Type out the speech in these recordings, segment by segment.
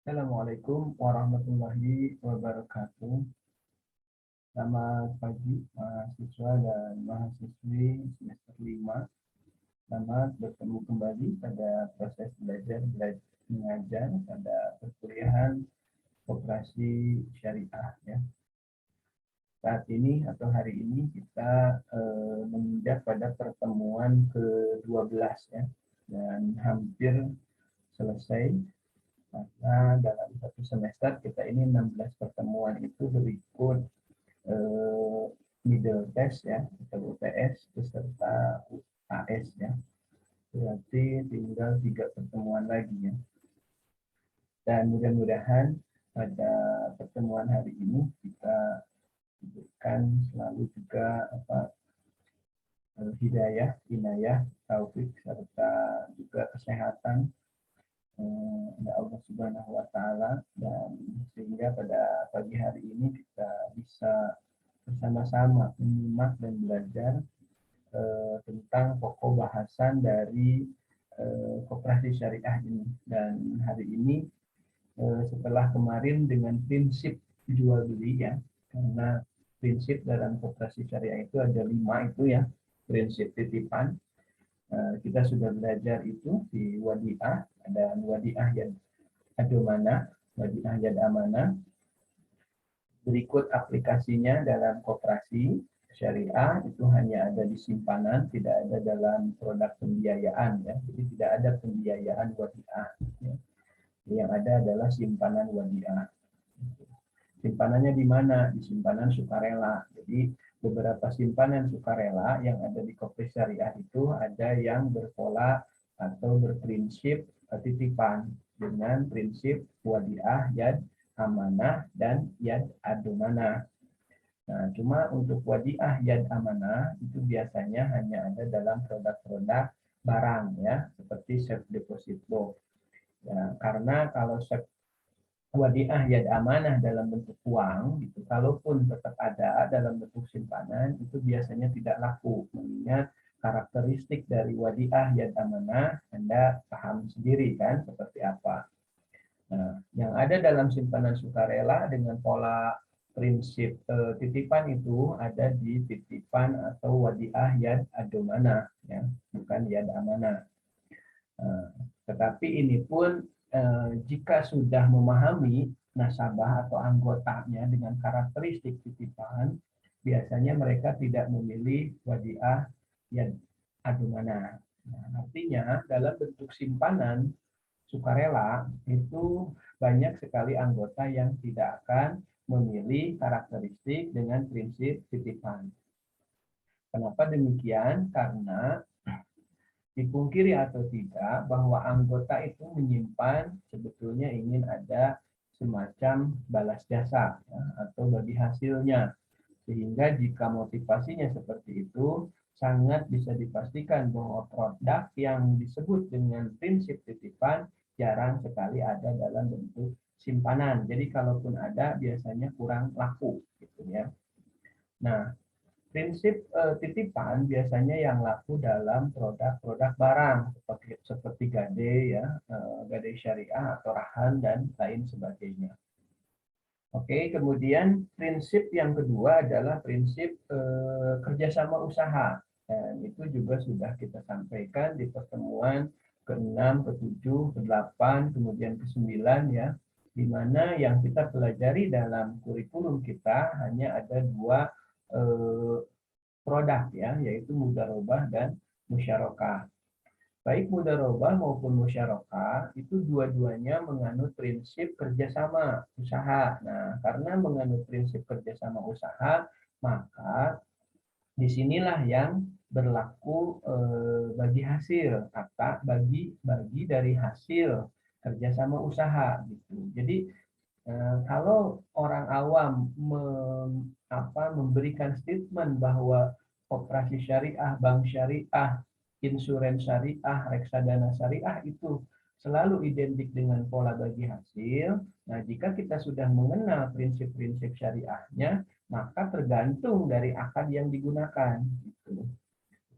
Assalamualaikum warahmatullahi wabarakatuh. Selamat pagi mahasiswa dan mahasiswi semester 5. Selamat bertemu kembali pada proses belajar mengajar pada perkuliahan Koperasi Syariah ya. Saat ini atau hari ini kita menginjak pada pertemuan ke-12 ya, dan hampir selesai. Karena dalam satu semester kita ini 16 pertemuan itu berikut middle test ya, atau UTS beserta UAS ya. Berarti tinggal 3 pertemuan lagi ya. Dan mudah-mudahan pada pertemuan hari ini kita berikan selalu juga hidayah, inayah, taufik serta juga kesehatan oleh Allah Subhanahu wa taala, dan sehingga pada pagi hari ini kita bisa bersama-sama menyimak dan belajar tentang pokok bahasan dari koperasi syariah ini. Dan hari ini setelah kemarin dengan prinsip jual beli ya, karena prinsip dalam koperasi syariah itu ada 5 itu ya, prinsip titipan. Kita sudah belajar itu di wadiah, ada wadiah yad amanah, wadiah yad amanah. Berikut aplikasinya dalam koperasi syariah itu hanya ada di simpanan, tidak ada dalam produk pembiayaan ya. Jadi tidak ada pembiayaan wadiah. Ya. Yang ada adalah simpanan wadiah. Simpanannya di mana? Di simpanan sukarela. Jadi beberapa simpanan sukarela yang ada di koperasi syariah itu ada yang berpola atau berprinsip titipan dengan prinsip wadiah, yad amanah, dan yad adomanah. Nah, cuma untuk wadiah yad amanah itu biasanya hanya ada dalam produk-produk barang ya, seperti safe deposit box. Ya, karena kalau wadiah yad amanah dalam bentuk uang, gitu, kalaupun tetap ada dalam bentuk simpanan, itu biasanya tidak laku. Mengingat karakteristik dari wadiah yad amanah, Anda paham sendiri kan seperti apa. Nah, yang ada dalam simpanan sukarela dengan pola prinsip titipan itu ada di titipan atau wadiah yad adomanah, ya, bukan yad amanah. Tetapi ini pun jika sudah memahami nasabah atau anggotanya dengan karakteristik titipan, biasanya mereka tidak memilih wadiah yad adomanah. Nah, artinya dalam bentuk simpanan sukarela itu banyak sekali anggota yang tidak akan memilih karakteristik dengan prinsip titipan. Kenapa demikian? Karena dipungkiri atau tidak bahwa anggota itu menyimpan sebetulnya ingin ada semacam balas jasa ya, atau bagi hasilnya, sehingga jika motivasinya seperti itu sangat bisa dipastikan bahwa produk yang disebut dengan prinsip titipan jarang sekali ada dalam bentuk simpanan. Jadi kalaupun ada biasanya kurang laku gitu ya. Nah, prinsip titipan biasanya yang laku dalam produk-produk barang seperti gade ya, gade syariah atau rahan dan lain sebagainya. Oke, kemudian prinsip yang kedua adalah prinsip kerjasama usaha. Dan itu juga sudah kita sampaikan di pertemuan ke-6, ke-7, ke-8, kemudian ke-9 ya, di mana yang kita pelajari dalam kurikulum kita hanya ada 2 produk ya, yaitu mudharabah dan musyarakah. Baik mudharabah maupun musyarakah itu dua-duanya menganut prinsip kerjasama usaha. Nah, karena menganut prinsip kerjasama usaha, maka disinilah yang berlaku bagi hasil, kata bagi dari hasil kerjasama usaha gitu. Jadi kalau orang awam memberikan statement bahwa koperasi syariah, bank syariah, insurans syariah, reksadana syariah itu selalu identik dengan pola bagi hasil. Nah, jika kita sudah mengenal prinsip-prinsip syariahnya, maka tergantung dari akad yang digunakan. Gitu.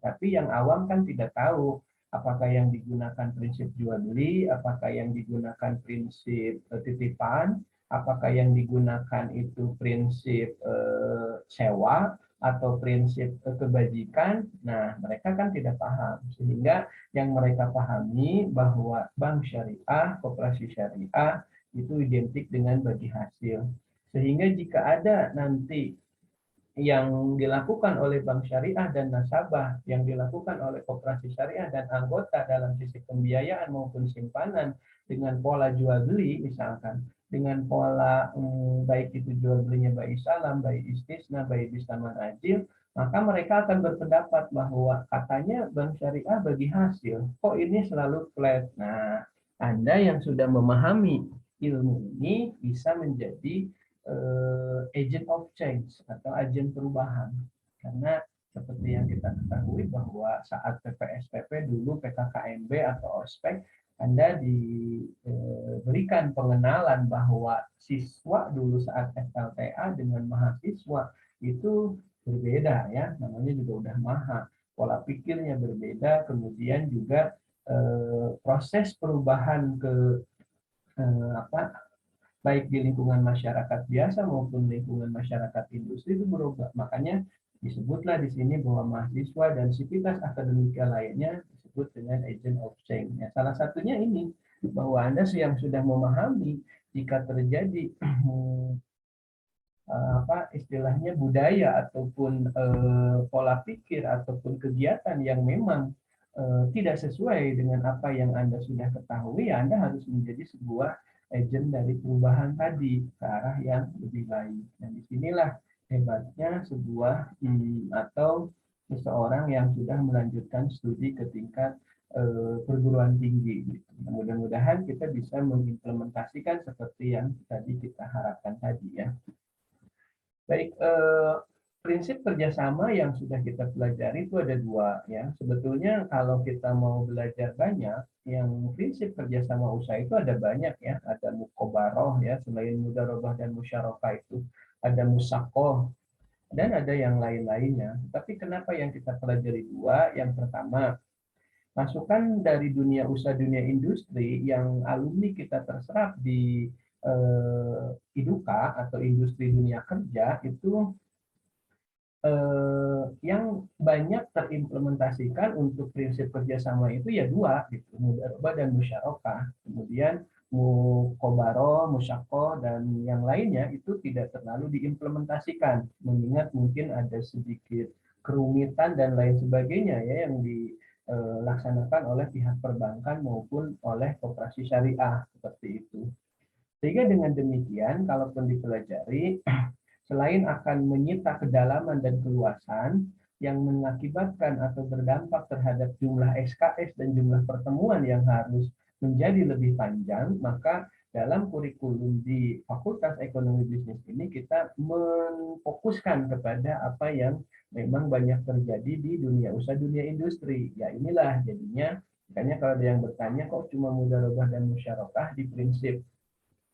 Tapi yang awam kan tidak tahu apakah yang digunakan prinsip jual beli, apakah yang digunakan prinsip titipan, apakah yang digunakan itu prinsip sewa atau prinsip kebajikan. Nah, mereka kan tidak paham, sehingga yang mereka pahami bahwa bank syariah, koperasi syariah itu identik dengan bagi hasil. Sehingga jika ada nanti yang dilakukan oleh bank syariah dan nasabah, yang dilakukan oleh koperasi syariah dan anggota dalam sisi pembiayaan maupun simpanan dengan pola jual beli misalkan, dengan pola baik itu jual belinya baik salam, baik istisna, baik bisaman ajil, maka mereka akan berpendapat bahwa katanya bank syariah bagi hasil, kok ini selalu flat. Nah, Anda yang sudah memahami ilmu ini bisa menjadi agent of change atau agen perubahan, karena seperti yang kita ketahui bahwa saat PPSPP dulu, PKKMB atau ospek, Anda diberikan pengenalan bahwa siswa dulu saat FLTA dengan mahasiswa itu berbeda ya, namanya juga udah maha, pola pikirnya berbeda, kemudian juga proses perubahan ke apa baik di lingkungan masyarakat biasa maupun lingkungan masyarakat industri itu berubah. Makanya disebutlah di sini bahwa mahasiswa dan sivitas akademika lainnya disebut dengan agent of change. Ya, salah satunya ini bahwa Anda yang sudah memahami jika terjadi istilahnya budaya ataupun pola pikir ataupun kegiatan yang memang tidak sesuai dengan apa yang Anda sudah ketahui, Anda harus menjadi sebuah agent dari perubahan tadi ke arah yang lebih baik. Dan disinilah hebatnya sebuah atau seseorang yang sudah melanjutkan studi ke tingkat perguruan tinggi. Gitu. Mudah-mudahan kita bisa mengimplementasikan seperti yang tadi kita harapkan tadi ya. Baik, prinsip kerjasama yang sudah kita pelajari itu ada dua ya. Sebetulnya kalau kita mau belajar banyak, yang prinsip kerjasama usaha itu ada banyak ya. Ada mukobaroh ya, selain mudarobah dan musyarakah itu ada musakoh dan ada yang lain-lainnya. Tapi kenapa yang kita pelajari dua? Yang pertama, masukan dari dunia usaha, dunia industri yang alumni kita terserap di IDUKA atau industri dunia kerja itu yang banyak terimplementasikan untuk prinsip kerjasama itu ya dua, gitu, mudarobah dan musyarakah. Kemudian mukobaro, musyako, dan yang lainnya itu tidak terlalu diimplementasikan, mengingat mungkin ada sedikit kerumitan dan lain sebagainya ya yang dilaksanakan oleh pihak perbankan maupun oleh koperasi syariah seperti itu. Sehingga dengan demikian, kalaupun dipelajari, selain akan menyita kedalaman dan keluasan yang mengakibatkan atau berdampak terhadap jumlah SKS dan jumlah pertemuan yang harus menjadi lebih panjang, maka dalam kurikulum di Fakultas Ekonomi Bisnis ini kita memfokuskan kepada apa yang memang banyak terjadi di dunia usaha, dunia industri. Ya inilah jadinya, makanya kalau ada yang bertanya kok cuma mudarobah dan musyarakah di prinsip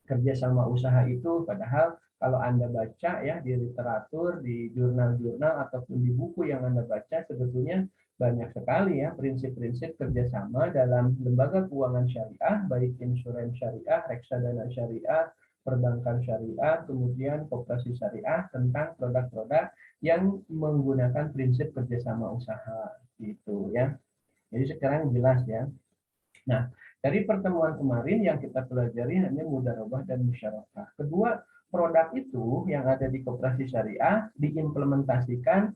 kerjasama usaha itu, padahal kalau Anda baca ya di literatur, di jurnal-jurnal ataupun di buku yang Anda baca, sebetulnya banyak sekali ya prinsip-prinsip kerjasama dalam lembaga keuangan syariah, baik insurans syariah, reksadana syariah, perbankan syariah, kemudian koperasi syariah tentang produk-produk yang menggunakan prinsip kerjasama usaha gitu ya. Jadi sekarang jelas ya. Nah, dari pertemuan kemarin yang kita pelajari hanya mudarobah dan musyarakah. Kedua, produk itu yang ada di koperasi syariah diimplementasikan.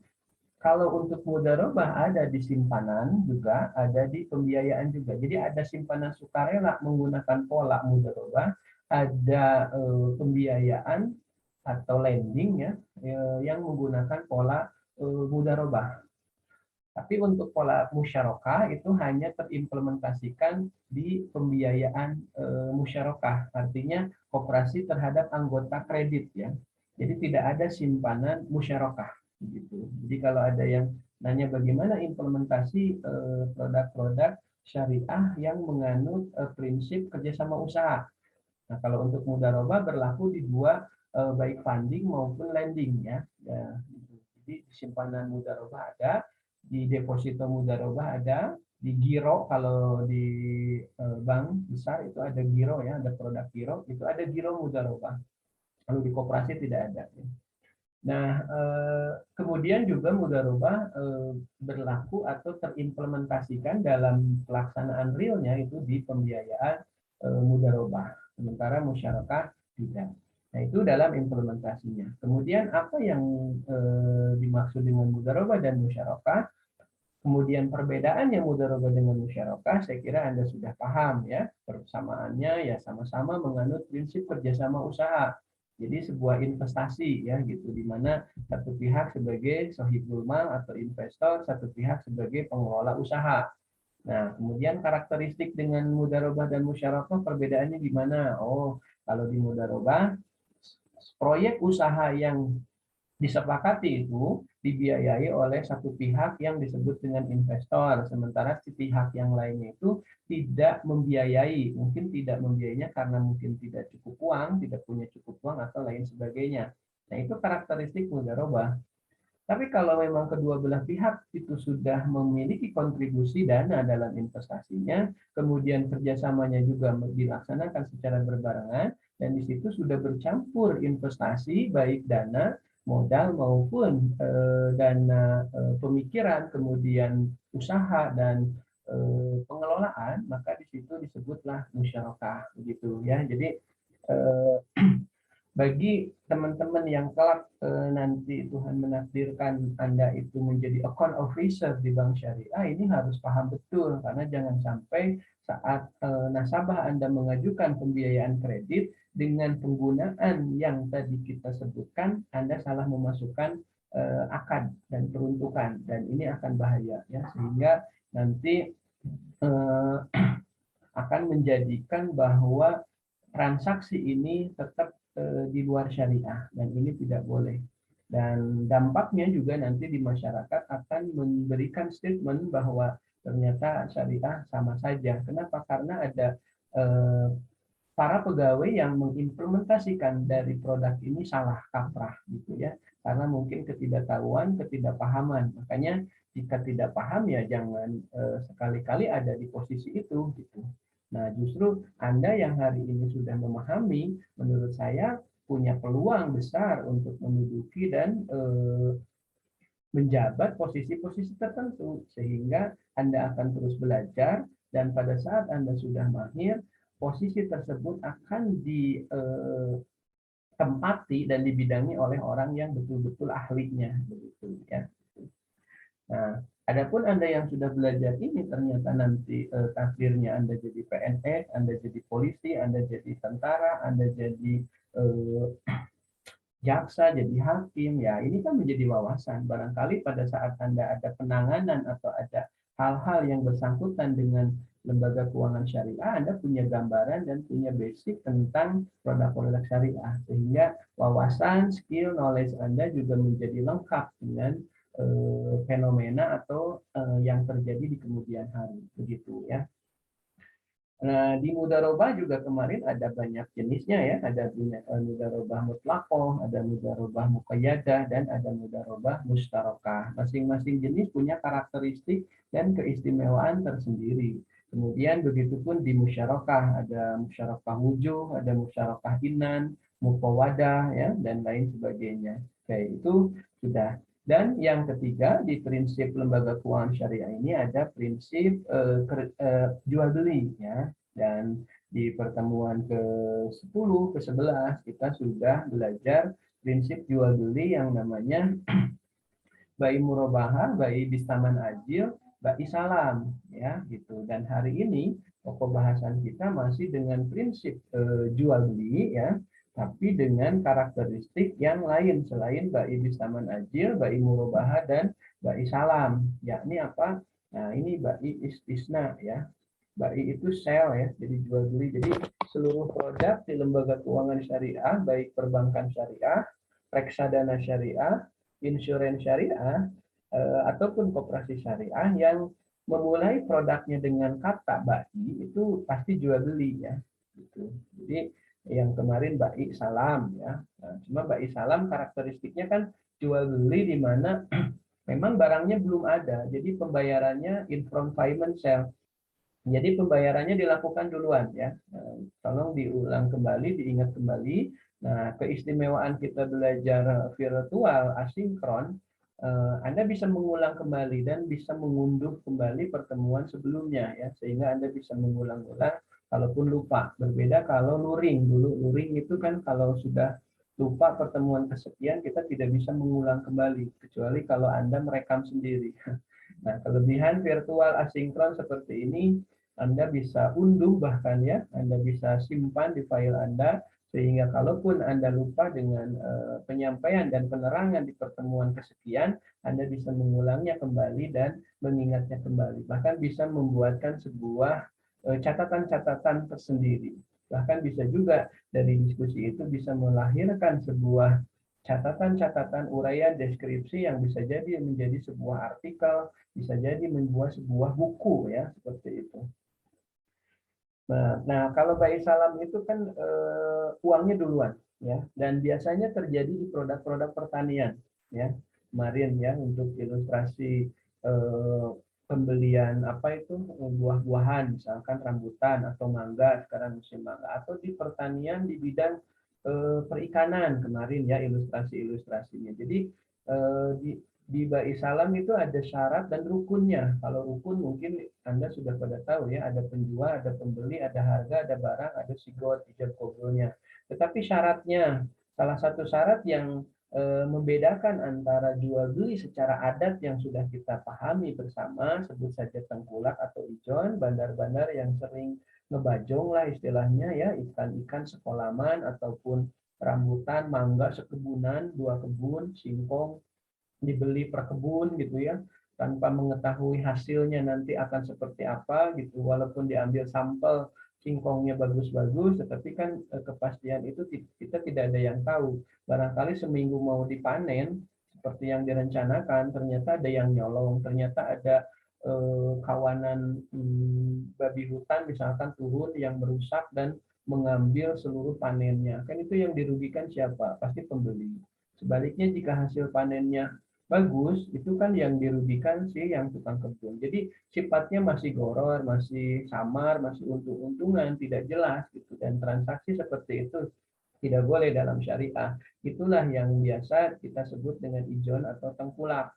Kalau untuk mudarobah ada di simpanan juga, ada di pembiayaan juga. Jadi ada simpanan sukarela menggunakan pola mudarobah, ada pembiayaan atau lending ya yang menggunakan pola mudarobah. Tapi untuk pola musyarakah itu hanya terimplementasikan di pembiayaan musyarakah, artinya koperasi terhadap anggota kredit ya. Jadi tidak ada simpanan musyarakah gitu. Jadi kalau ada yang nanya bagaimana implementasi produk-produk syariah yang menganut prinsip kerjasama usaha. Nah, kalau untuk mudarobah berlaku di dua, baik funding maupun lending ya. Ya gitu. Jadi simpanan mudarobah ada, di deposito mudarobah ada, di giro, kalau di bank besar itu ada giro ya, ada produk giro, itu ada giro mudharabah. Kalau di koperasi tidak ada. Ya. Nah, kemudian juga mudharabah berlaku atau terimplementasikan dalam pelaksanaan realnya itu di pembiayaan mudharabah. Sementara musyarakah tidak. Nah, itu dalam implementasinya. Kemudian apa yang dimaksud dengan mudharabah dan musyarakah? Kemudian perbedaan yang mudharabah dengan musyarakah, saya kira Anda sudah paham ya. Persamaannya ya sama-sama menganut prinsip kerjasama usaha. Jadi sebuah investasi ya gitu, di mana satu pihak sebagai sohibul mal atau investor, satu pihak sebagai pengelola usaha. Nah, kemudian karakteristik dengan mudharabah dan musyarakah perbedaannya gimana? Oh, kalau di mudharabah proyek usaha yang disepakati itu dibiayai oleh satu pihak yang disebut dengan investor, sementara si pihak yang lainnya itu tidak membiayai, mungkin tidak membiayainya karena mungkin tidak cukup uang, tidak punya cukup uang atau lain sebagainya. Nah, itu karakteristik mudharabah. Tapi kalau memang kedua belah pihak itu sudah memiliki kontribusi dana dalam investasinya, kemudian kerjasamanya juga dilaksanakan secara berbarengan, dan di situ sudah bercampur investasi, baik dana, modal maupun dana pemikiran, kemudian usaha dan pengelolaan, maka di situ disebutlah musyarakah, begitu ya. Jadi eh, bagi teman-teman yang kelak nanti Tuhan menakdirkan Anda itu menjadi account officer di bank syariah, ini harus paham betul, karena jangan sampai saat nasabah Anda mengajukan pembiayaan kredit dengan penggunaan yang tadi kita sebutkan, Anda salah memasukkan akad dan peruntukan, dan ini akan bahaya ya, sehingga nanti eh, akan menjadikan bahwa transaksi ini tetap di luar syariah, dan ini tidak boleh. Dan dampaknya juga nanti di masyarakat akan memberikan statement bahwa ternyata syariah sama saja. Kenapa? Karena ada eh, para pegawai yang mengimplementasikan dari produk ini salah kaprah gitu ya, karena mungkin ketidaktahuan, ketidakpahaman. Makanya jika tidak paham ya jangan sekali-kali ada di posisi itu gitu. Nah, justru Anda yang hari ini sudah memahami, menurut saya punya peluang besar untuk menduduki dan menjabat posisi-posisi tertentu, sehingga Anda akan terus belajar, dan pada saat Anda sudah mahir, posisi tersebut akan ditempati dan dibidangi oleh orang yang betul-betul ahlinya, begitu ya. Nah, adapun Anda yang sudah belajar ini ternyata nanti takdirnya Anda jadi PNS, Anda jadi polisi, Anda jadi tentara, Anda jadi eh, jaksa, jadi hakim, ya ini kan menjadi wawasan. Barangkali pada saat Anda ada penanganan atau ada hal-hal yang bersangkutan dengan lembaga keuangan syariah, Anda punya gambaran dan punya basic tentang produk-produk syariah. Sehingga wawasan, skill, knowledge Anda juga menjadi lengkap dengan fenomena atau yang terjadi di kemudian hari. Begitu ya. Nah, di mudharabah juga kemarin ada banyak jenisnya ya, ada mudharabah mutlaqoh, ada mudharabah muqayyadah, dan ada mudharabah mustarakah. Masing-masing jenis punya karakteristik dan keistimewaan tersendiri. Kemudian begitu pun di musyarakah, ada musyarakah wujuh, ada musyarakah inan, mufawadah ya, dan lain sebagainya. Oke, itu sudah. Dan yang ketiga, di prinsip lembaga keuangan syariah ini ada prinsip jual beli ya. Dan di pertemuan ke-10, ke-11 kita sudah belajar prinsip jual beli yang namanya bai murabahah, bai bistaman ajil, bai salam ya gitu. Dan hari ini pokok bahasan kita masih dengan prinsip jual beli ya, tapi dengan karakteristik yang lain selain bai bistaman ajil, bai murabahah, dan bai salam. Yakni apa? Nah, ini bai istisna ya. Bai itu sell ya, jadi jual beli. Jadi seluruh produk di lembaga keuangan syariah, baik perbankan syariah, reksadana syariah, insurans syariah, ataupun koperasi syariah yang memulai produknya dengan kata bai itu pasti jual beli ya. Gitu. Jadi yang kemarin bai salam ya. Nah, cuma bai salam karakteristiknya kan jual beli di mana Memang barangnya belum ada, jadi pembayarannya in from payment sale. Jadi pembayarannya dilakukan duluan ya. Tolong diulang kembali, diingat kembali. Nah, keistimewaan kita belajar virtual asinkron, Anda bisa mengulang kembali dan bisa mengunduh kembali pertemuan sebelumnya ya, sehingga Anda bisa mengulang-ulang kalaupun lupa. Berbeda kalau luring. Dulu luring itu kan kalau sudah lupa pertemuan kesekian kita tidak bisa mengulang kembali kecuali kalau Anda merekam sendiri. Nah, kelebihan virtual asinkron seperti ini Anda bisa unduh bahkan ya, Anda bisa simpan di file Anda sehingga kalaupun Anda lupa dengan penyampaian dan penerangan di pertemuan kesekian, Anda bisa mengulangnya kembali dan mengingatnya kembali. Bahkan bisa membuatkan sebuah catatan-catatan tersendiri. Bahkan bisa juga dari diskusi itu bisa melahirkan sebuah catatan-catatan uraian deskripsi yang bisa jadi menjadi sebuah artikel, bisa jadi membuat sebuah buku ya, seperti itu. Nah, kalau bayi salam itu kan uangnya duluan ya, dan biasanya terjadi di produk-produk pertanian ya. Kemarin ya untuk ilustrasi pembelian apa itu buah-buahan, misalkan rambutan atau mangga, sekarang musim mangga, atau di pertanian di bidang perikanan kemarin ya ilustrasi-ilustrasinya. Jadi di Ba'i Salam itu ada syarat dan rukunnya. Kalau rukun mungkin Anda sudah pada tahu ya, ada penjual, ada pembeli, ada harga, ada barang, ada sigot, ijab kabulnya. Tetapi syaratnya, salah satu syarat yang membedakan antara jual beli secara adat yang sudah kita pahami bersama, sebut saja tengkulak atau ijon, bandar-bandar yang sering ngebajong lah istilahnya ya, ikan-ikan sekolaman ataupun rambutan, mangga sekebunan, 2 kebun, singkong, dibeli per kebun gitu ya, tanpa mengetahui hasilnya nanti akan seperti apa gitu, walaupun diambil sampel singkongnya bagus-bagus, tetapi kan kepastian itu kita tidak ada yang tahu. Barangkali seminggu mau dipanen seperti yang direncanakan, ternyata ada yang nyolong, ternyata ada kawanan babi hutan misalkan turun yang merusak dan mengambil seluruh panennya. Kan itu yang dirugikan siapa? Pasti pembeli. Sebaliknya jika hasil panennya bagus, itu kan yang dirugikan sih yang tukang kebun. Jadi sifatnya masih goror, masih samar, masih untung-untungan, tidak jelas gitu. Dan transaksi seperti itu tidak boleh dalam syariah. Itulah yang biasa kita sebut dengan ijon atau tengkulak.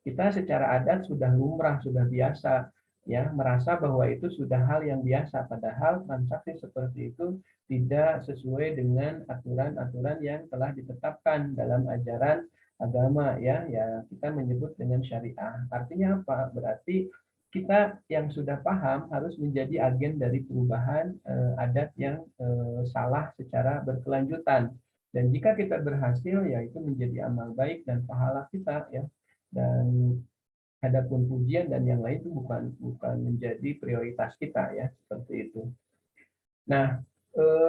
Kita secara adat sudah lumrah, sudah biasa ya, merasa bahwa itu sudah hal yang biasa, padahal transaksi seperti itu tidak sesuai dengan aturan-aturan yang telah ditetapkan dalam ajaran agama ya, ya kita menyebut dengan syariah. Artinya apa? Berarti kita yang sudah paham harus menjadi agen dari perubahan adat yang salah secara berkelanjutan. Dan jika kita berhasil, ya itu menjadi amal baik dan pahala kita ya. Dan adapun pujian dan yang lain itu bukan bukan menjadi prioritas kita ya, seperti itu. Nah,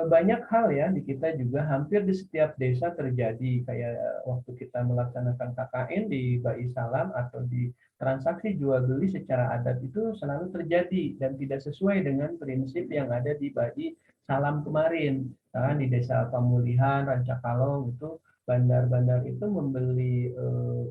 banyak hal ya di kita juga hampir di setiap desa terjadi kayak waktu kita melaksanakan KKN di Ba'i Salam atau di transaksi jual beli secara adat itu selalu terjadi dan tidak sesuai dengan prinsip yang ada di Ba'i Salam kemarin. Nah, di Desa Pamulihan, Rancakalong itu bandar-bandar itu membeli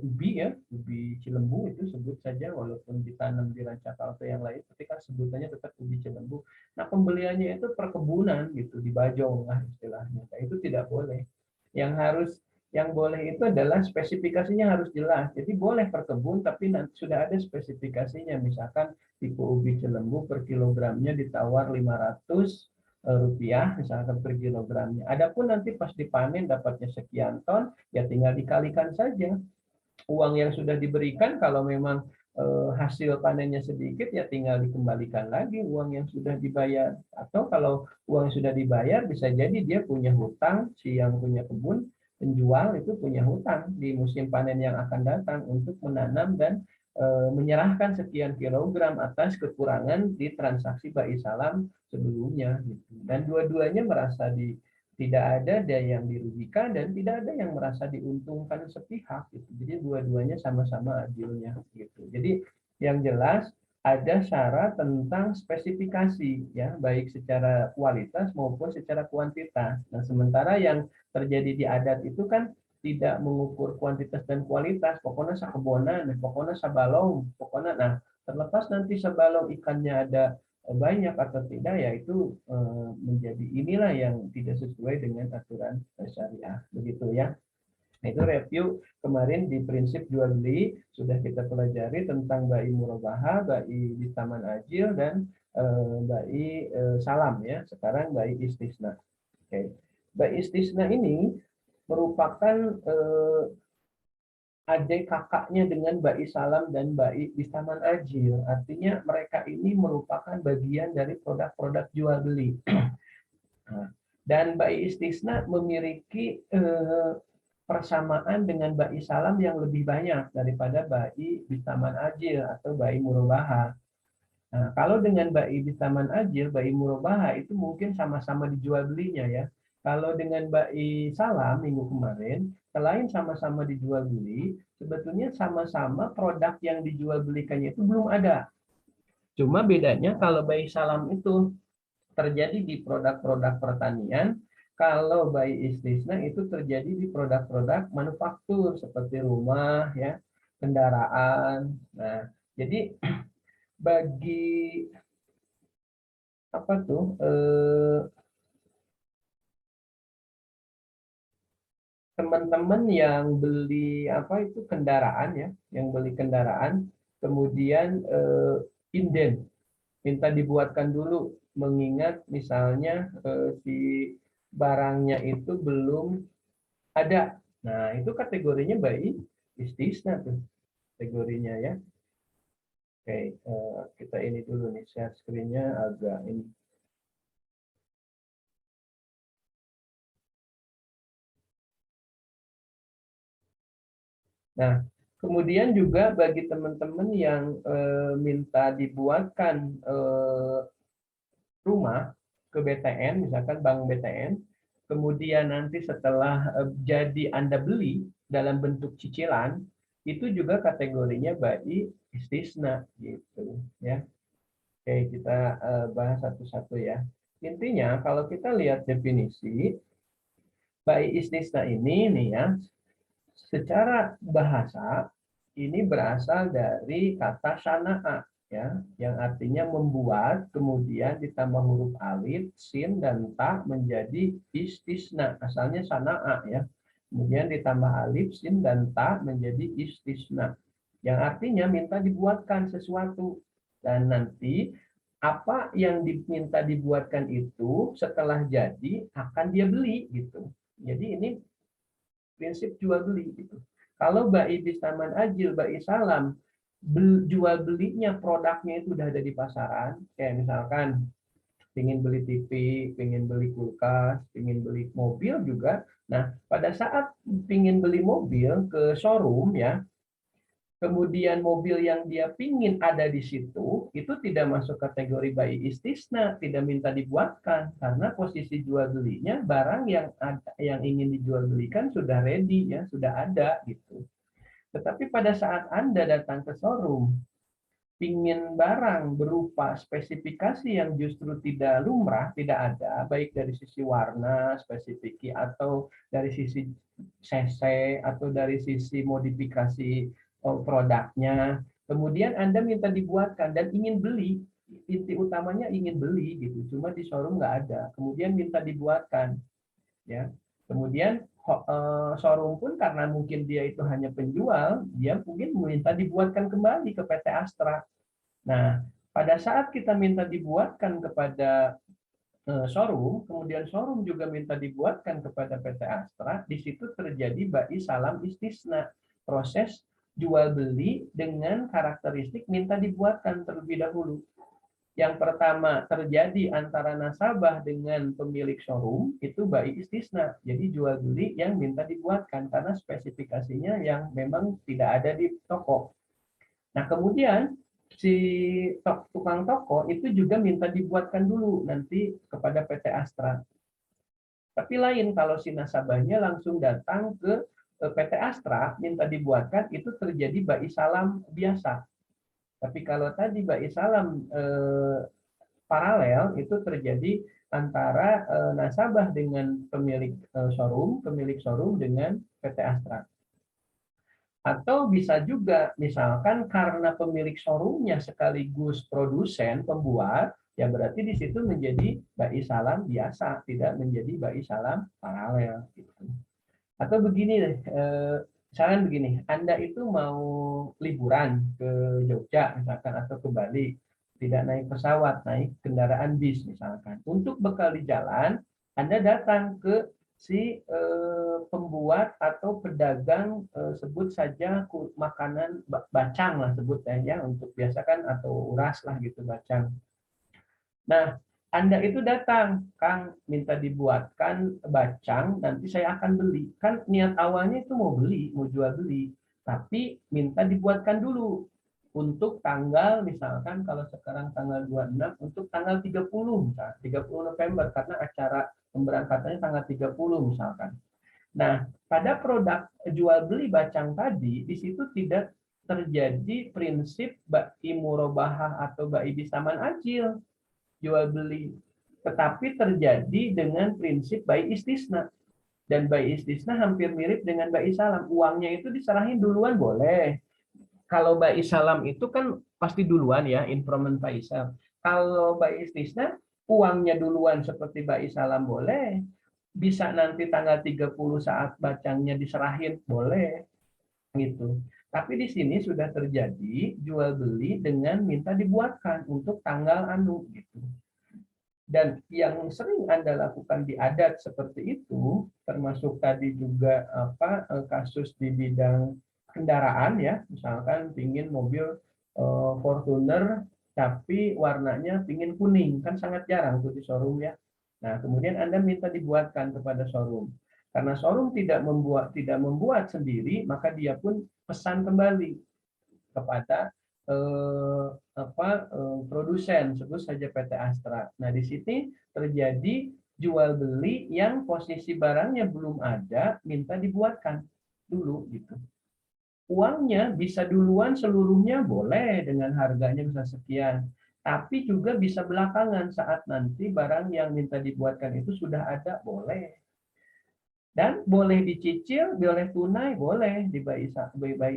ubi ya, ubi Cilembu itu sebut saja walaupun ditanam di Rancakalong atau yang lain, tapi kan sebutannya tetap ubi Cilembu. Nah, pembeliannya itu perkebunan gitu, di Bajong lah istilahnya. Nah, itu tidak boleh. Yang boleh itu adalah spesifikasinya harus jelas. Jadi boleh perkebun tapi nanti sudah ada spesifikasinya. Misalkan tipe ubi Cilembu per kilogramnya ditawar 500 rupiah misalkan per kilogramnya. Adapun nanti pas dipanen dapatnya sekian ton, ya tinggal dikalikan saja. Uang yang sudah diberikan kalau memang hasil panennya sedikit ya tinggal dikembalikan lagi uang yang sudah dibayar, atau kalau uang yang sudah dibayar bisa jadi dia punya hutang, si yang punya kebun penjual itu punya hutang di musim panen yang akan datang untuk menanam dan menyerahkan sekian kilogram atas kekurangan di transaksi Ba'i Salam sebelumnya gitu. Dan dua-duanya merasa tidak ada yang dirugikan dan tidak ada yang merasa diuntungkan sepihak gitu. Jadi dua-duanya sama-sama adilnya gitu. Jadi yang jelas ada syarat tentang spesifikasi ya, baik secara kualitas maupun secara kuantitas. Nah, sementara yang terjadi di adat itu kan tidak mengukur kuantitas dan kualitas, pokoknya sakebonan, pokoknya sabalong, pokoknya. Nah, terlepas nanti sabalong ikannya ada banyak atau tidak, ya itu menjadi inilah yang tidak sesuai dengan aturan syariah, begitu ya. Nah, itu review kemarin di prinsip jual beli sudah kita pelajari tentang bai murabaha, bai di taman ajil, dan bai salam ya. Sekarang bai istisna. Oke. Bai istisna ini merupakan adik kakaknya dengan bai salam dan bai di taman ajil. Artinya mereka ini merupakan bagian dari produk-produk jual beli. Dan bai istisna memiliki persamaan dengan bai salam yang lebih banyak daripada bai di taman ajil atau bai murabaha. Nah, kalau dengan bai di taman ajil, bai murabaha itu mungkin sama-sama dijual belinya ya. Kalau dengan bai salam minggu kemarin, selain sama-sama dijual beli, sebetulnya sama-sama produk yang dijual belikannya itu belum ada. Cuma bedanya kalau bai salam itu terjadi di produk-produk pertanian, kalau bai istisna itu terjadi di produk-produk manufaktur seperti rumah ya, kendaraan. Nah, jadi bagi apa tuh teman-teman yang beli apa itu kendaraan ya, yang beli kendaraan, kemudian inden minta dibuatkan dulu, mengingat misalnya si barangnya itu belum ada. Nah, itu kategorinya bai istisna tuh kategorinya ya. Oke, kita ini dulu nih, share screen-nya agak ini. Nah, kemudian juga bagi teman-teman yang minta dibuatkan rumah ke BTN, misalkan Bank BTN, kemudian nanti setelah jadi Anda beli dalam bentuk cicilan, itu juga kategorinya bai istisna gitu ya. Oke, kita bahas satu-satu ya. Intinya kalau kita lihat definisi bai istisna ini nih ya, secara bahasa ini berasal dari kata sana'a ya, yang artinya membuat, kemudian ditambah huruf alif, sin dan ta menjadi istisna. Asalnya sana'a ya. Kemudian ditambah alif, sin dan ta menjadi istisna. Yang artinya minta dibuatkan sesuatu, dan nanti apa yang diminta dibuatkan itu setelah jadi akan dia beli gitu. Jadi ini prinsip jual beli gitu. Kalau bai bis taman ajil, bai salam, jual belinya produknya itu udah ada di pasaran, kayak misalkan ingin beli TV, ingin beli kulkas, ingin beli mobil juga. Nah, pada saat ingin beli mobil ke showroom ya, kemudian mobil yang dia pingin ada di situ, itu tidak masuk kategori bai istisna, tidak minta dibuatkan, karena posisi jual belinya barang yang ada, yang ingin dijual belikan sudah ready ya, sudah ada gitu. Tetapi pada saat Anda datang ke showroom, pingin barang berupa spesifikasi yang justru tidak lumrah, tidak ada, baik dari sisi warna, spesifiki, atau dari sisi cc, atau dari sisi modifikasi produknya. Kemudian Anda minta dibuatkan dan ingin beli, inti utamanya ingin beli gitu, cuma di showroom nggak ada. Kemudian minta dibuatkan, ya. Kemudian showroom pun karena mungkin dia itu hanya penjual, dia mungkin minta dibuatkan kembali ke PT Astra. Nah, pada saat kita minta dibuatkan kepada showroom, kemudian showroom juga minta dibuatkan kepada PT Astra, di situ terjadi bai salam istisna, proses jual beli dengan karakteristik minta dibuatkan terlebih dahulu. Yang pertama terjadi antara nasabah dengan pemilik showroom itu bai istisna, jadi jual beli yang minta dibuatkan karena spesifikasinya yang memang tidak ada di toko. Nah, kemudian si tukang toko itu juga minta dibuatkan dulu nanti kepada PT Astra. Tapi lain kalau si nasabahnya langsung datang ke PT Astra minta dibuatkan, itu terjadi bai salam biasa. Tapi kalau tadi bai salam paralel itu terjadi antara nasabah dengan pemilik showroom dengan PT Astra. Atau bisa juga misalkan karena pemilik showroomnya sekaligus produsen, pembuat, ya berarti di situ menjadi BAI Salam biasa, tidak menjadi BAI Salam paralel. Gitu. Atau begini deh, misalkan begini, Anda itu mau liburan ke Jogja misalkan atau ke Bali, tidak naik pesawat, naik kendaraan bis misalkan. Untuk bekal di jalan, Anda datang ke si pembuat atau pedagang, sebut saja makanan bacang lah sebutnya ya, untuk biasa kan, atau uras lah gitu bacang. Nah, Anda itu datang, Kang, minta dibuatkan bacang, nanti saya akan beli. Kan niat awalnya itu mau beli, mau jual beli, tapi minta dibuatkan dulu untuk tanggal, misalkan kalau sekarang tanggal 26, untuk tanggal 30, misalkan 30 November, karena acara pemberangkatannya tanggal 30 misalkan. Nah, pada produk jual beli bacang tadi, di situ tidak terjadi prinsip ba'i murabahah atau ba'i bisaman ajil jual beli, tetapi terjadi dengan prinsip ba'i istisna. Dan ba'i istisna hampir mirip dengan ba'i salam. Uangnya itu diserahin duluan boleh. Kalau ba'i salam itu kan pasti duluan ya, instrumen faisal. Kalau ba'i istisna, uangnya duluan seperti ba'i salam boleh. Bisa nanti tanggal 30 saat bacangnya diserahin, boleh. Gitu. Tapi di sini sudah terjadi jual beli dengan minta dibuatkan untuk tanggal anu gitu. Dan yang sering Anda lakukan di adat seperti itu, termasuk tadi juga kasus di bidang kendaraan ya, misalkan pingin mobil Fortuner tapi warnanya pingin kuning, kan sangat jarang tuh di showroom ya. Nah, kemudian Anda minta dibuatkan kepada showroom. Karena showroom tidak membuat sendiri, maka dia pun pesan kembali kepada produsen, sebut saja PT Astra. Nah, di sini terjadi jual beli yang posisi barangnya belum ada, minta dibuatkan dulu gitu. Uangnya bisa duluan seluruhnya boleh dengan harganya bisa sekian, tapi juga bisa belakangan saat nanti barang yang minta dibuatkan itu sudah ada, boleh. Dan boleh dicicil, boleh tunai, boleh di bayi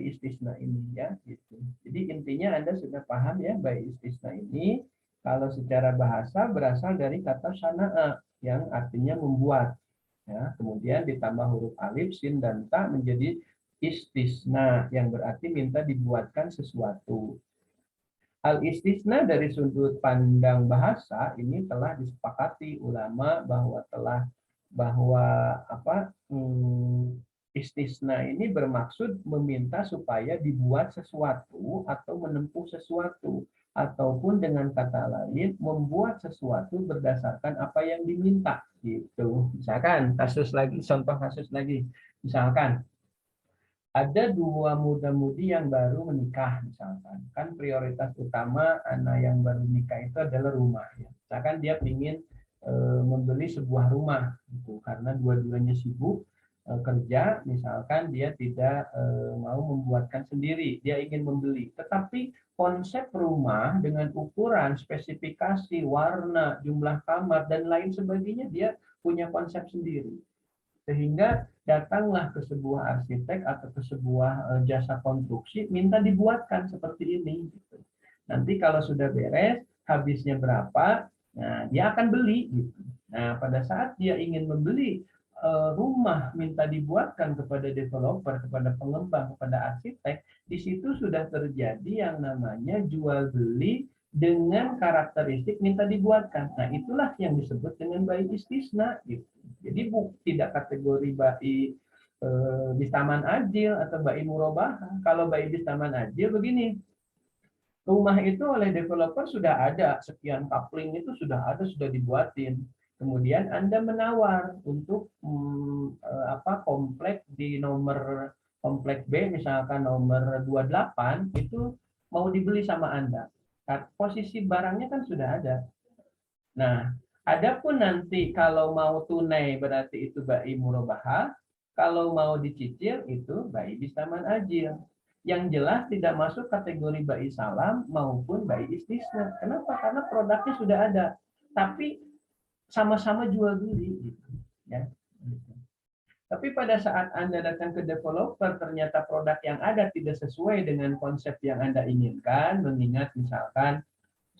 istisna ini ya. Gitu. Jadi intinya Anda sudah paham ya, bayi istisna ini kalau secara bahasa berasal dari kata sana'a yang artinya membuat. Ya, kemudian ditambah huruf alif, sin, dan ta menjadi istisna yang berarti minta dibuatkan sesuatu. Al istisna dari sudut pandang bahasa ini telah disepakati ulama bahwa istisna ini bermaksud meminta supaya dibuat sesuatu atau menempuh sesuatu, ataupun dengan kata lain membuat sesuatu berdasarkan apa yang diminta gitu. Misalkan contoh kasus lagi, misalkan ada dua muda-mudi yang baru menikah misalkan, kan prioritas utama anak yang baru menikah itu adalah rumah ya. Misalkan dia ingin membeli sebuah rumah gitu, karena dua-duanya sibuk kerja, misalkan dia tidak mau membuatkan sendiri, dia ingin membeli, tetapi konsep rumah dengan ukuran, spesifikasi, warna, jumlah kamar dan lain sebagainya dia punya konsep sendiri. Sehingga datanglah ke sebuah arsitek atau ke sebuah jasa konstruksi, minta dibuatkan seperti ini. Gitu. Nanti kalau sudah beres, habisnya berapa, nah dia akan beli. Gitu. Nah pada saat dia ingin membeli rumah, minta dibuatkan kepada developer, kepada pengembang, kepada arsitek, di situ sudah terjadi yang namanya jual beli dengan karakteristik minta dibuatkan. Nah itulah yang disebut dengan bayi istisna. Gitu. Jadi tidak kategori ba'i bistaman ajil atau ba'i murabahah. Kalau ba'i bistaman ajil begini, rumah itu oleh developer sudah ada, sekian coupling itu sudah ada, sudah dibuatin. Kemudian Anda menawar untuk komplek di komplek B, misalkan nomor 28, itu mau dibeli sama Anda. Posisi barangnya kan sudah ada. Nah, adapun nanti kalau mau tunai berarti itu ba'i murabahah, kalau mau dicicil itu ba'i bistaman ajil. yang jelas tidak masuk kategori bai salam maupun bai istisna. Kenapa? Karena produknya sudah ada, tapi sama-sama jual beli gitu ya. Tapi pada saat Anda datang ke developer, ternyata produk yang ada tidak sesuai dengan konsep yang Anda inginkan, mengingat misalkan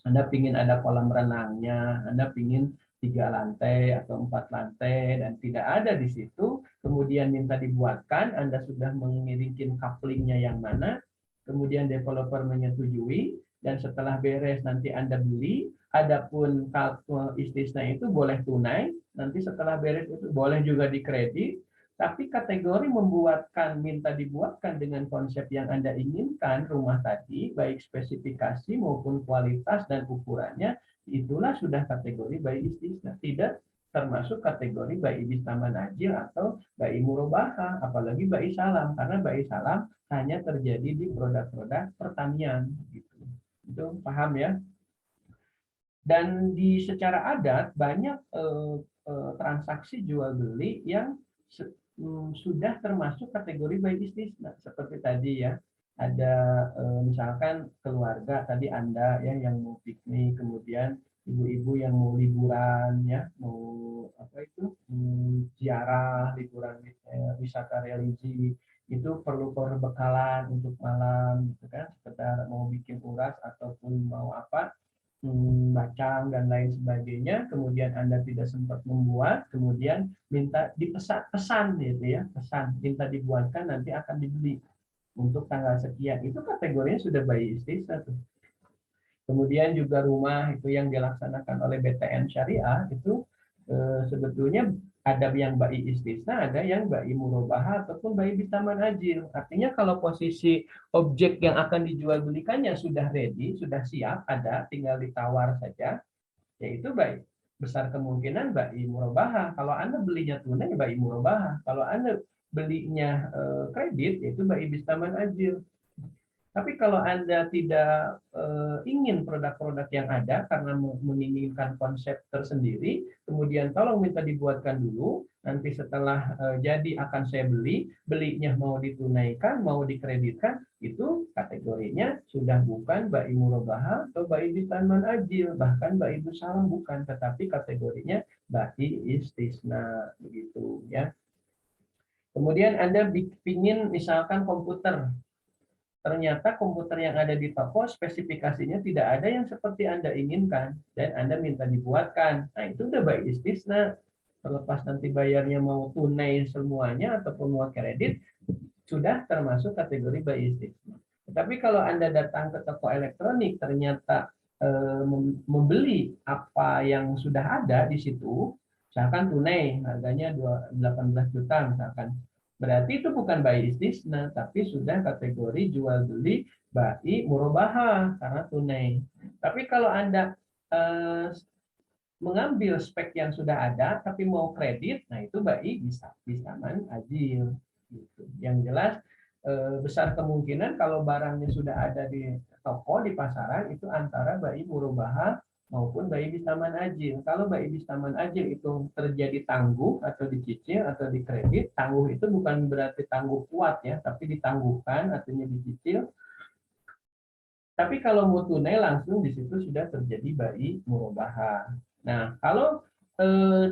Anda ingin ada kolam renangnya, Anda ingin 3 lantai atau 4 lantai dan tidak ada di situ, kemudian minta dibuatkan, Anda sudah mengirimkan couplingnya yang mana, kemudian developer menyetujui, dan setelah beres nanti Anda beli, adapun istisna itu boleh tunai, nanti setelah beres itu boleh juga dikredit, tapi kategori membuatkan, minta dibuatkan dengan konsep yang Anda inginkan rumah tadi, baik spesifikasi maupun kualitas dan ukurannya, itulah sudah kategori bai istisna. Tidak termasuk kategori bai bistaman ajil atau bai murobaha, apalagi bai salam. Karena bai salam hanya terjadi di produk-produk pertanian. Gitu. Itu paham ya? Dan di secara adat banyak transaksi jual beli yang sudah termasuk kategori bai istisna seperti tadi ya, ada misalkan keluarga tadi Anda ya yang mau piknik, kemudian ibu-ibu yang mau liburan ya, mau apa itu ziarah, liburan wisata religi, itu perlu perbekalan untuk malam gitu kan, sekedar mau bikin uras ataupun mau apa, bacang dan lain sebagainya, kemudian Anda tidak sempat membuat, kemudian minta dipesan gitu ya, pesan minta dibuatkan, nanti akan dibeli untuk tanggal sekian, itu kategorinya sudah bai istisna tuh. Kemudian juga rumah itu yang dilaksanakan oleh BTN Syariah itu sebetulnya ada yang bai istisna, ada yang bai murobaha ataupun bai bitaman ajil. Artinya kalau posisi objek yang akan dijual belikannya sudah ready, sudah siap, ada, tinggal ditawar saja, yaitu baik besar kemungkinan bai murobaha. Kalau Anda belinya tunai bai murobaha. Kalau Anda belinya kredit yaitu bai bitaman ajil. Tapi kalau Anda tidak ingin produk-produk yang ada karena menginginkan konsep tersendiri, kemudian tolong minta dibuatkan dulu, nanti setelah jadi akan saya beli, belinya mau ditunaikan, mau dikreditkan, itu kategorinya sudah bukan bai murobaha atau bai bisaman ajil, bahkan bai salam bukan, tetapi kategorinya bai istisna begitu ya. Kemudian Anda ingin misalkan komputer, ternyata komputer yang ada di toko spesifikasinya tidak ada yang seperti Anda inginkan dan Anda minta dibuatkan. Nah, itu udah baik istisna. Terlepas nanti bayarnya mau tunai semuanya ataupun mau kredit, sudah termasuk kategori baik istisna. Tetapi kalau Anda datang ke toko elektronik ternyata membeli apa yang sudah ada di situ, misalkan tunai harganya 18 juta misalkan, berarti itu bukan bai istisna, tapi sudah kategori jual beli bai murobaha karena tunai. Tapi kalau Anda mengambil spek yang sudah ada tapi mau kredit, nah itu bai bisaman ajil. Gitu. Yang jelas besar kemungkinan kalau barangnya sudah ada di toko di pasaran itu antara bai murobaha maupun bai bisaman ajil. Kalau bai bisaman ajil itu terjadi tangguh atau dicicil atau dikredit, tangguh itu bukan berarti tangguh kuat ya, tapi ditangguhkan artinya dicicil. Tapi kalau mau tunai langsung di situ sudah terjadi bai murobaha. Nah, kalau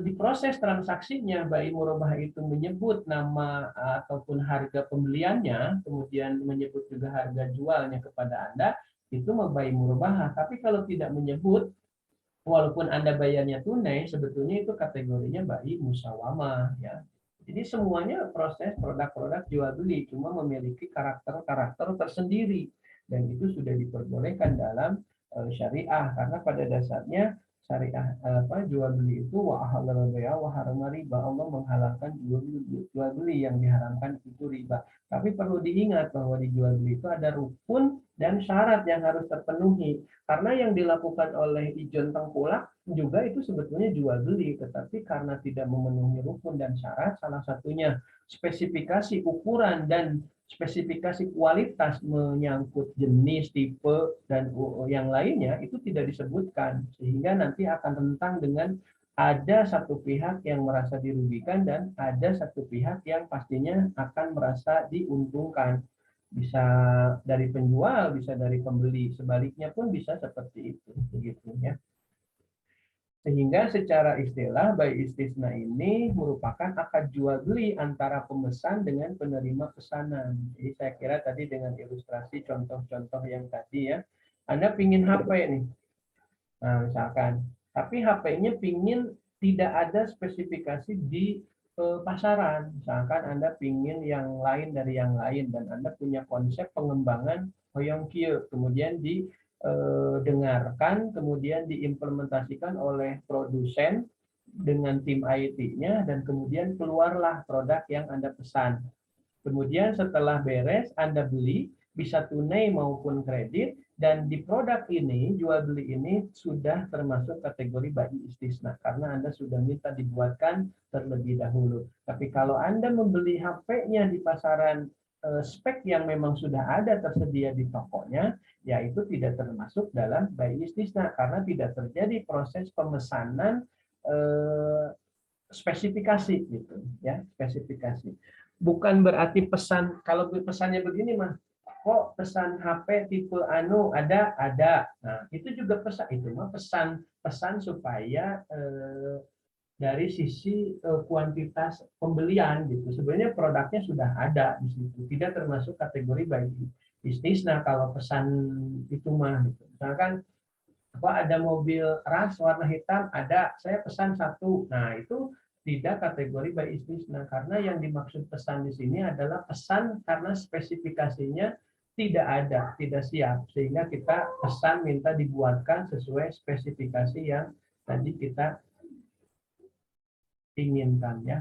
di proses transaksinya bai murobaha itu menyebut nama ataupun harga pembeliannya, kemudian menyebut juga harga jualnya kepada Anda, itu bai murobaha. Tapi kalau tidak menyebut, walaupun Anda bayarnya tunai, sebetulnya itu kategorinya bai musawamah ya. Jadi semuanya proses produk-produk jual beli cuma memiliki karakter-karakter tersendiri dan itu sudah diperbolehkan dalam syariah karena pada dasarnya syariah jual beli itu wa ahalal bai'a wa harama riba. Allah menghalalkan jual beli, yang diharamkan itu riba. Tapi perlu diingat bahwa di jual beli itu ada rukun dan syarat yang harus terpenuhi. Karena yang dilakukan oleh Ijon Tengkulak juga itu sebetulnya jual beli, tetapi karena tidak memenuhi rukun dan syarat, salah satunya spesifikasi ukuran dan spesifikasi kualitas menyangkut jenis, tipe, dan yang lainnya itu tidak disebutkan, sehingga nanti akan rentan dengan ada satu pihak yang merasa dirugikan dan ada satu pihak yang pastinya akan merasa diuntungkan. bisa dari penjual, bisa dari pembeli, sebaliknya pun bisa seperti itu, begitu ya. Sehingga secara istilah bayi istisna ini merupakan akad jual beli antara pemesan dengan penerima pesanan. Jadi saya kira tadi dengan ilustrasi contoh-contoh yang tadi ya, Anda pingin HP nih, nah misalkan, tapi HP-nya pingin tidak ada spesifikasi di pasaran. Misalkan Anda pingin yang lain dari yang lain dan Anda punya konsep pengembangan hoyong kyo, kemudian didengarkan, kemudian diimplementasikan oleh produsen dengan tim IT-nya dan kemudian keluarlah produk yang Anda pesan. Kemudian setelah beres, Anda beli, bisa tunai maupun kredit, dan di produk ini, jual beli ini sudah termasuk kategori bayi istisna, karena Anda sudah minta dibuatkan terlebih dahulu. Tapi kalau Anda membeli HP-nya di pasaran spek yang memang sudah ada tersedia di tokonya, ya itu tidak termasuk dalam bayi istisna, karena tidak terjadi proses pemesanan spesifikasi gitu ya, spesifikasi. Bukan berarti pesan, kalau pesannya begini mah, kok pesan HP tipe anu ada. Nah, itu juga pesan, itu mah pesan supaya dari sisi kuantitas pembelian gitu. Sebenarnya produknya sudah ada di situ, tidak termasuk kategori bagi bisnis. Nah, kalau pesan itu mah gitu. Misalkan apa ada mobil ras warna hitam ada, saya pesan satu. Nah, itu tidak kategori by istisna karena yang dimaksud pesan di sini adalah pesan karena spesifikasinya tidak ada, tidak siap, sehingga kita pesan minta dibuatkan sesuai spesifikasi yang tadi kita inginkan ya.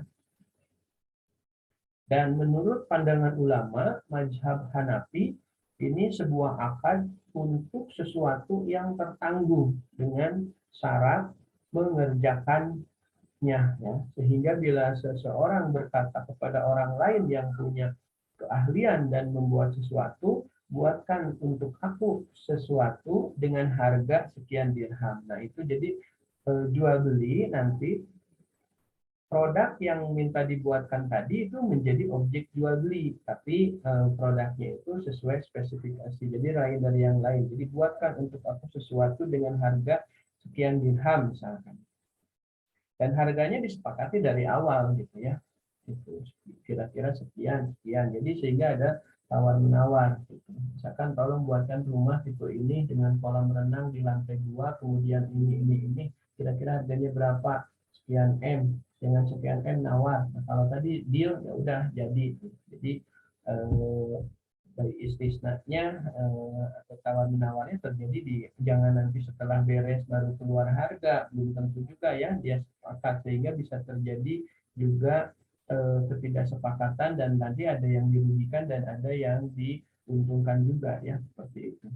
Dan menurut pandangan ulama mazhab Hanafi, ini sebuah akad untuk sesuatu yang tertanggung dengan syarat mengerjakannya ya. Sehingga bila seseorang berkata kepada orang lain yang punya keahlian dan membuat sesuatu, buatkan untuk aku sesuatu dengan harga sekian dirham. Nah, itu jadi jual beli nanti produk yang minta dibuatkan tadi itu menjadi objek jual beli, tapi produknya itu sesuai spesifikasi. Jadi lain dari yang lain. Jadi buatkan untuk aku sesuatu dengan harga sekian dirham misalkan. Dan harganya disepakati dari awal gitu ya. Itu kira-kira sekian sekian. Jadi sehingga ada tawar menawar. Gitu. Misalkan tolong buatkan rumah tipe ini dengan kolam renang di lantai 2, kemudian ini. Kira-kira harganya berapa? Sekian M dengan sekian M nawar. Nah, kalau tadi deal ya udah jadi. Jadi dari istisnanya atau tawar menawarnya terjadi di jangan nanti setelah beres baru keluar harga, belum tentu juga ya dia sepakat, sehingga bisa terjadi juga ketidaksepakatan dan nanti ada yang dirugikan dan ada yang diuntungkan juga ya seperti itu.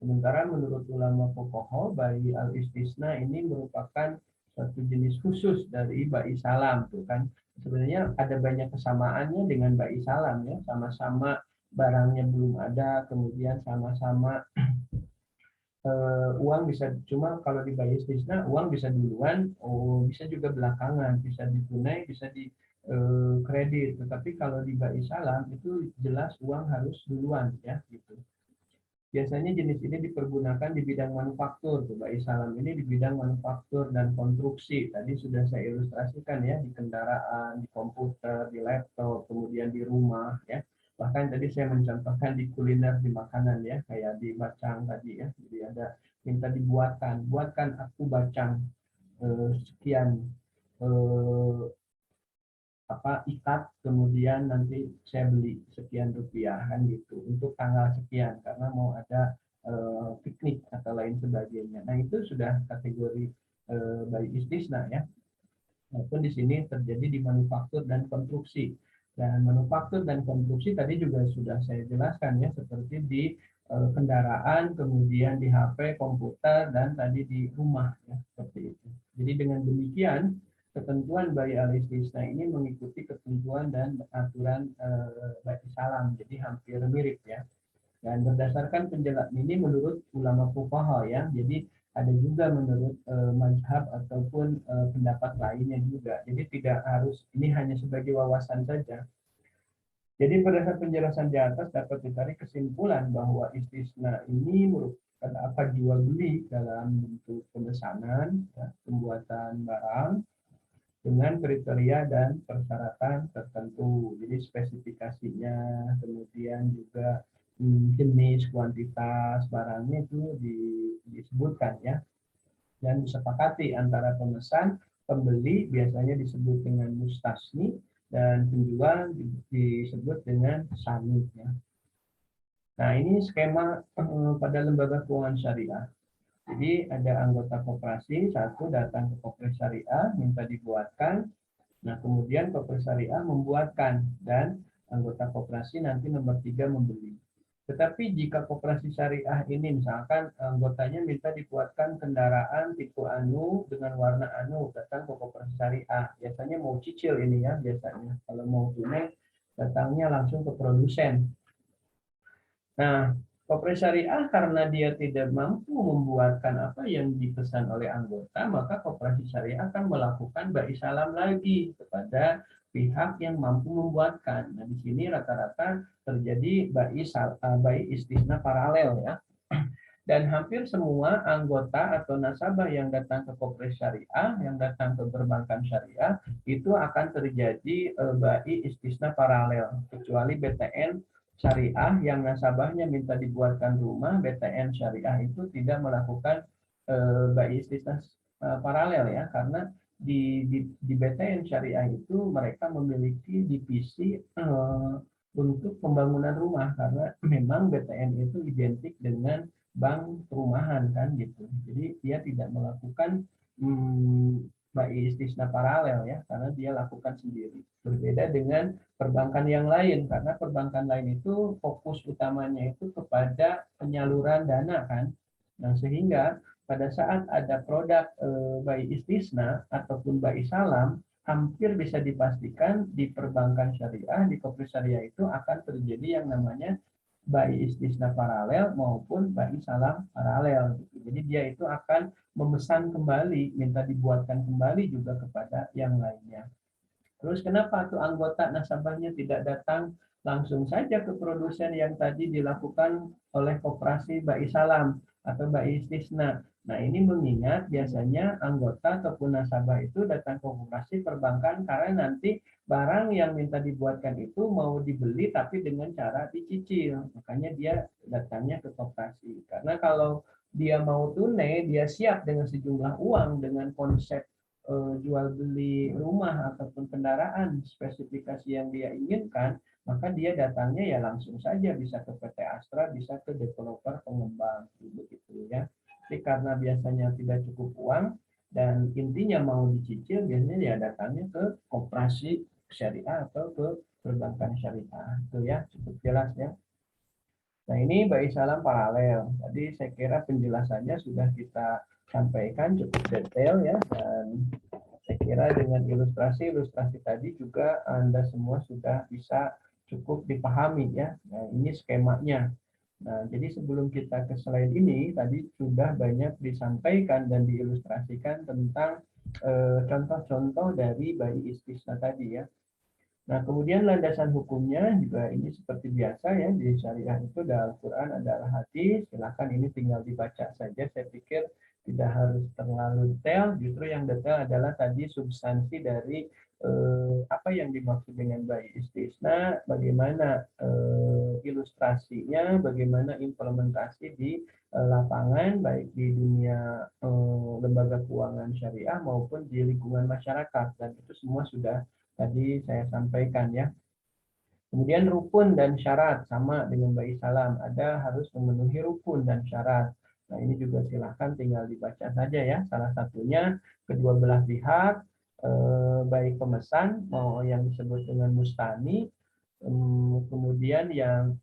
Sementara menurut ulama fuqaha bayi al-istisna ini merupakan suatu jenis khusus dari bayi salam tuh kan. Sebenarnya ada banyak kesamaannya dengan bayi salam ya, sama-sama barangnya belum ada, kemudian sama-sama uang bisa, cuma kalau di bayi istisna uang bisa duluan, bisa juga belakangan, bisa ditunai, bisa di kredit. Tetapi kalau di bayi salam itu jelas uang harus duluan ya gitu. Biasanya jenis ini dipergunakan di bidang manufaktur. Bayi salam ini di bidang manufaktur dan konstruksi. Tadi sudah saya ilustrasikan ya, di kendaraan, di komputer, di laptop, kemudian di rumah ya. Bahkan tadi saya mencontohkan di kuliner, di makanan ya, kayak di bacang tadi ya. Jadi ada minta buatkan aku bacang sekian ikat, kemudian nanti saya beli sekian rupiah kan gitu untuk tanggal sekian karena mau ada piknik atau lain sebagainya. Nah, itu sudah kategori bayi istisna ya. Maupun di sini terjadi di manufaktur dan konstruksi. Dan manufaktur dan konstruksi tadi juga sudah saya jelaskan ya, seperti di kendaraan, kemudian di HP, komputer, dan tadi di rumah ya, seperti itu. Jadi dengan demikian ketentuan bayi al-istisna ini mengikuti ketentuan dan aturan bayi salam, jadi hampir mirip ya. Dan berdasarkan penjelasan ini menurut ulama fuqaha ya, jadi ada juga menurut mazhab ataupun pendapat lainnya juga. Jadi tidak harus ini hanya sebagai wawasan saja. Jadi berdasarkan penjelasan di atas dapat ditarik kesimpulan bahwa istisna ini merupakan akad jual beli dalam bentuk pemesanan, ya, pembuatan barang dengan kriteria dan persyaratan tertentu. Jadi spesifikasinya, kemudian juga jenis, kuantitas barangnya itu disebutkan ya, dan disepakati antara pemesan, pembeli biasanya disebut dengan mustasni, dan penjual disebut dengan sami. Ya. Nah ini skema pada lembaga keuangan syariah. Jadi ada anggota koperasi, satu datang ke koperasi syariah, minta dibuatkan. Nah kemudian koperasi syariah membuatkan, dan anggota koperasi nanti nomor 3 membeli. Tetapi jika koperasi syariah ini misalkan anggotanya minta dibuatkan kendaraan tipe anu dengan warna anu, datang ke koperasi syariah. Biasanya mau cicil ini ya biasanya. Kalau mau tunai datangnya langsung ke produsen. Nah, koperasi syariah karena dia tidak mampu membuatkan apa yang dipesan oleh anggota, maka koperasi syariah akan melakukan bai salam lagi kepada pihak yang mampu membuatkan. Nah, di sini rata-rata terjadi bai istisna paralel ya. Dan hampir semua anggota atau nasabah yang datang ke koperasi syariah, yang datang ke perbankan syariah, itu akan terjadi bai istisna paralel, kecuali BTN syariah yang nasabahnya minta dibuatkan rumah, BTN syariah itu tidak melakukan bai istisna paralel ya, karena di BTN syariah itu mereka memiliki divisi untuk pembangunan rumah, karena memang BTN itu identik dengan bank perumahan kan gitu. Jadi dia tidak melakukan bai istisna paralel ya, karena dia lakukan sendiri. Berbeda dengan perbankan yang lain, karena perbankan lain itu fokus utamanya itu kepada penyaluran dana kan. Nah sehingga pada saat ada produk bai istisna ataupun bai salam, hampir bisa dipastikan di perbankan syariah, di koperasi syariah itu akan terjadi yang namanya bai istisna paralel maupun bai salam paralel. Jadi dia itu akan memesan kembali, minta dibuatkan kembali juga kepada yang lainnya. Terus kenapa tuh anggota nasabahnya tidak datang langsung saja ke produsen yang tadi dilakukan oleh koperasi bai salam atau bai istisna? Nah ini mengingat biasanya anggota ataupun nasabah itu datang ke koperasi perbankan karena nanti barang yang minta dibuatkan itu mau dibeli tapi dengan cara dicicil. Makanya dia datangnya ke koperasi. Karena kalau dia mau tunai, dia siap dengan sejumlah uang dengan konsep jual beli rumah ataupun kendaraan spesifikasi yang dia inginkan, maka dia datangnya ya langsung saja bisa ke PT Astra, bisa ke developer pengembang begitu ya. Jadi karena biasanya tidak cukup uang dan intinya mau dicicil, biasanya ya datangnya ke koperasi syariah atau ke perbankan syariah. Itu ya cukup jelas ya. Nah ini bai salam paralel. Tadi saya kira penjelasannya sudah kita sampaikan cukup detail ya, dan saya kira dengan ilustrasi-ilustrasi tadi juga Anda semua sudah bisa cukup dipahami ya. Nah ini skemanya. Nah jadi sebelum kita ke slide ini tadi sudah banyak disampaikan dan diilustrasikan tentang contoh-contoh dari bai istisna tadi ya. Nah, kemudian landasan hukumnya juga ini seperti biasa ya, di syariah itu ada Al-Quran, ada Al-Hadis, silahkan ini tinggal dibaca saja, saya pikir tidak harus terlalu detail, justru yang detail adalah tadi substansi dari apa yang dimaksud dengan bai istisna, bagaimana ilustrasinya, bagaimana implementasi di lapangan, baik di dunia lembaga keuangan syariah maupun di lingkungan masyarakat, dan itu semua sudah tadi saya sampaikan ya. Kemudian rukun dan syarat sama dengan bai salam, ada harus memenuhi rukun dan syarat. Nah ini juga silahkan tinggal dibaca saja ya. Salah satunya kedua belah pihak, baik pemesan mau yang disebut dengan mustani, kemudian yang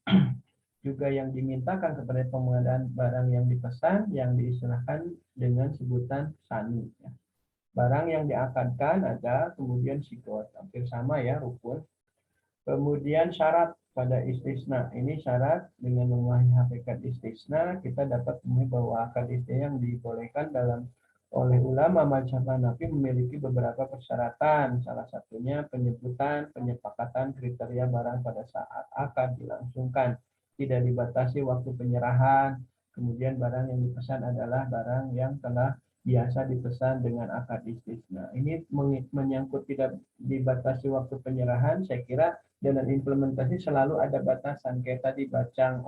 juga yang dimintakan kepada pengadaan barang yang dipesan yang diistilahkan dengan sebutan sani. Ya. Barang yang diakadkan ada, kemudian sikot, hampir sama ya rukun. Kemudian syarat pada istisna. Ini syarat dengan memahami hakikat istisna, kita dapat memenuhi bahwa akad istisna yang dibolehkan dalam oleh ulama mazhab Hanafi memiliki beberapa persyaratan. Salah satunya penyebutan, penyepakatan kriteria barang pada saat akad dilangsungkan. Tidak dibatasi waktu penyerahan. Kemudian barang yang dipesan adalah barang yang telah biasa dipesan dengan akad istisna. Ini menyangkut tidak dibatasi waktu penyerahan, saya kira dalam implementasi selalu ada batasan. Kayak tadi bacang,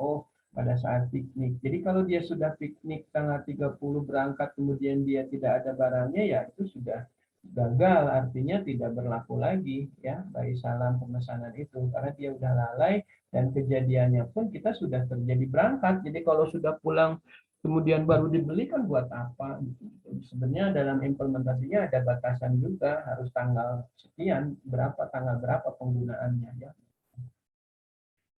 pada saat piknik. Jadi kalau dia sudah piknik tanggal 30 berangkat kemudian dia tidak ada barangnya, ya itu sudah gagal, artinya tidak berlaku lagi ya bayi salam pemesanan itu karena dia udah lalai dan kejadiannya pun kita sudah terjadi berangkat. Jadi kalau sudah pulang kemudian baru dibeli kan buat apa gitu. Sebenarnya dalam implementasinya ada batasan juga, harus tanggal sekian, tanggal berapa penggunaannya ya.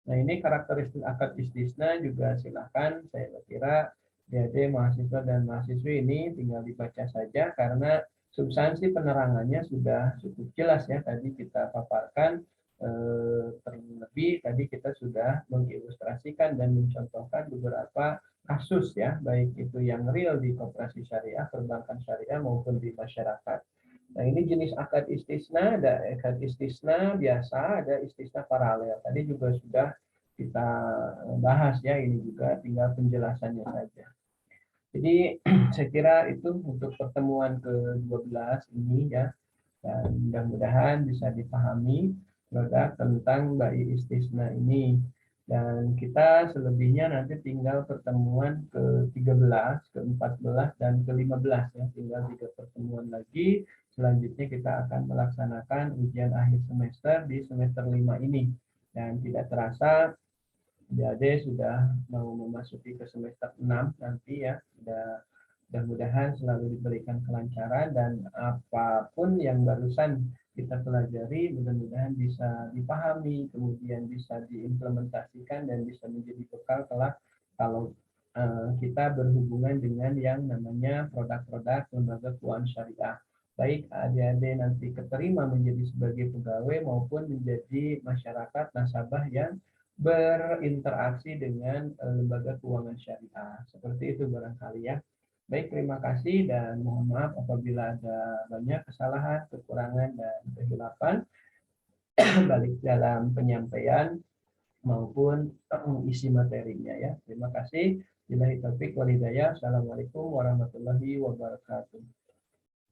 Nah, ini karakteristik akad istisna juga silakan, saya kira adik mahasiswa dan mahasiswi ini tinggal dibaca saja karena substansi penerangannya sudah cukup jelas ya, tadi kita paparkan, terlebih tadi kita sudah mengilustrasikan dan mencontohkan beberapa kasus ya, baik itu yang real di koperasi syariah, perbankan syariah maupun di masyarakat. Nah, ini jenis akad istisna, ada akad istisna biasa, ada istisna paralel. Tadi juga sudah kita bahas ya, ini juga tinggal penjelasannya saja. Jadi saya kira itu untuk pertemuan ke-12 ini ya, dan mudah-mudahan bisa dipahami produk tentang bayi istisna ini. Dan kita selebihnya nanti tinggal pertemuan ke-13, ke-14, dan ke-15 ya. Tinggal 3 pertemuan lagi. Selanjutnya kita akan melaksanakan ujian akhir semester di semester 5 ini. Dan tidak terasa adik sudah mau memasuki ke semester 6 nanti ya. Mudah-mudahan selalu diberikan kelancaran dan apapun yang barusan kita pelajari mudah-mudahan bisa dipahami, kemudian bisa diimplementasikan dan bisa menjadi bekal kelak kalau kita berhubungan dengan yang namanya produk-produk lembaga keuangan syariah. Baik adik-adik nanti keterima menjadi sebagai pegawai maupun menjadi masyarakat nasabah yang berinteraksi dengan lembaga keuangan syariah. Seperti itu barangkali ya. Baik, terima kasih dan mohon maaf apabila ada banyak kesalahan, kekurangan, dan kehilapan balik dalam penyampaian maupun isi materinya ya. Terima kasih. Billahi taufiq wal hidayah. Assalamualaikum warahmatullahi wabarakatuh.